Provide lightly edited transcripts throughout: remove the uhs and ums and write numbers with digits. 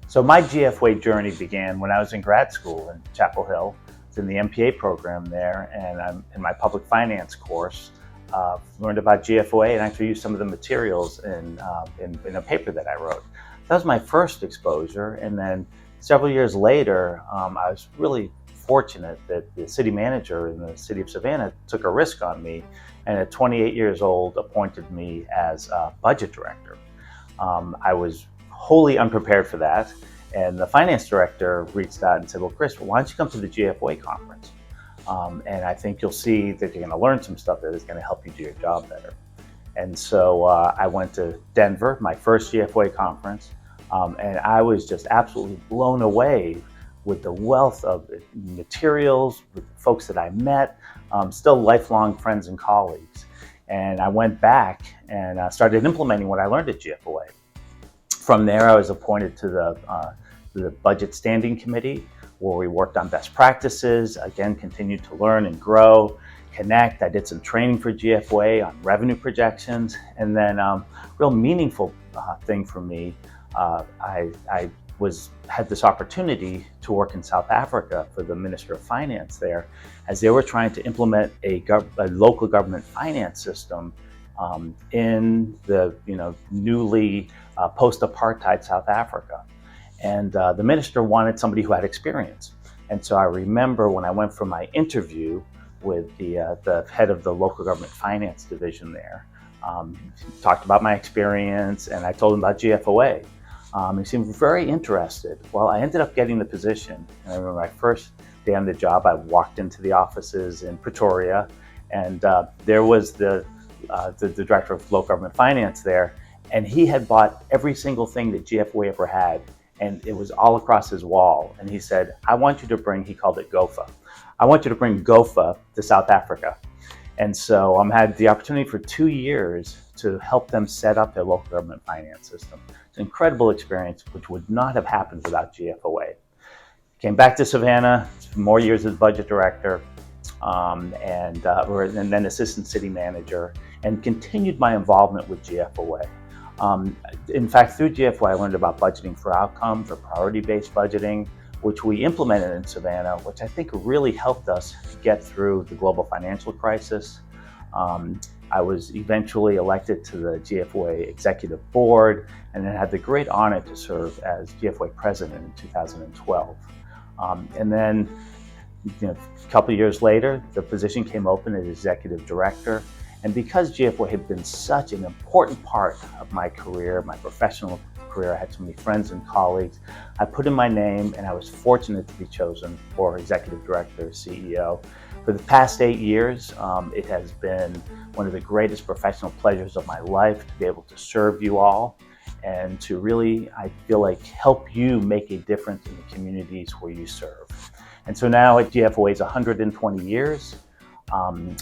So my GFOA journey began when I was in grad school in Chapel Hill. It's in the MPA program there, and I'm in my public finance course. Learned about GFOA and actually used some of the materials in a paper that I wrote. That was my first exposure, and then several years later, I was really fortunate that the city manager in the city of Savannah took a risk on me, and at 28 years old appointed me as budget director. I was wholly unprepared for that, and the finance director reached out and said, well, Chris, why don't you come to the GFOA conference? And I think you'll see that you're going to learn some stuff that is going to help you do your job better. And so I went to Denver, my first GFOA conference, and I was just absolutely blown away with the wealth of materials, with folks that I met, still lifelong friends and colleagues. And I went back and started implementing what I learned at GFOA. From there, I was appointed to the Budget Standing Committee, where we worked on best practices, again, continued to learn and grow, connect. I did some training for GFOA on revenue projections, and then real meaningful thing for me, I had this opportunity to work in South Africa for the Minister of Finance there, as they were trying to implement a local government finance system in the newly post-apartheid South Africa. And the minister wanted somebody who had experience. And so I remember when I went for my interview with the head of the local government finance division there, talked about my experience, and I told him about GFOA. He seemed very interested. Well, I ended up getting the position. And I remember my first day on the job, I walked into the offices in Pretoria, and there was the director of local government finance there, and he had bought every single thing that GFOA ever had, and it was all across his wall. And he said, I want you to bring, he called it GFOA, I want you to bring GFOA to South Africa. And so I had the opportunity for 2 years to help them set up their local government finance system. It's an incredible experience, which would not have happened without GFOA. Came back to Savannah, more years as budget director, and then assistant city manager, and continued my involvement with GFOA. In fact, through GFOA, I learned about budgeting for outcomes, or priority-based budgeting, which we implemented in Savannah, which I think really helped us get through the global financial crisis. I was eventually elected to the GFOA executive board, and then had the great honor to serve as GFOA president in 2012. And then, a couple of years later, the position came open as executive director. And because GFOA had been such an important part of my career, my professional career, I had so many friends and colleagues, I put in my name, and I was fortunate to be chosen for executive director, CEO. For the past 8 years, it has been one of the greatest professional pleasures of my life to be able to serve you all and to really, I feel like, help you make a difference in the communities where you serve. And so now at GFOA is 120 years.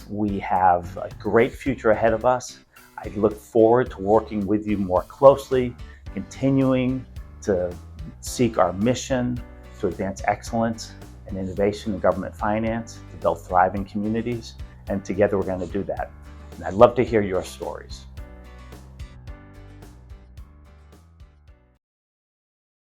We have a great future ahead of us. I look forward to working with you more closely, continuing to seek our mission to advance excellence and innovation in government finance, to build thriving communities, and together we're going to do that. And I'd love to hear your stories.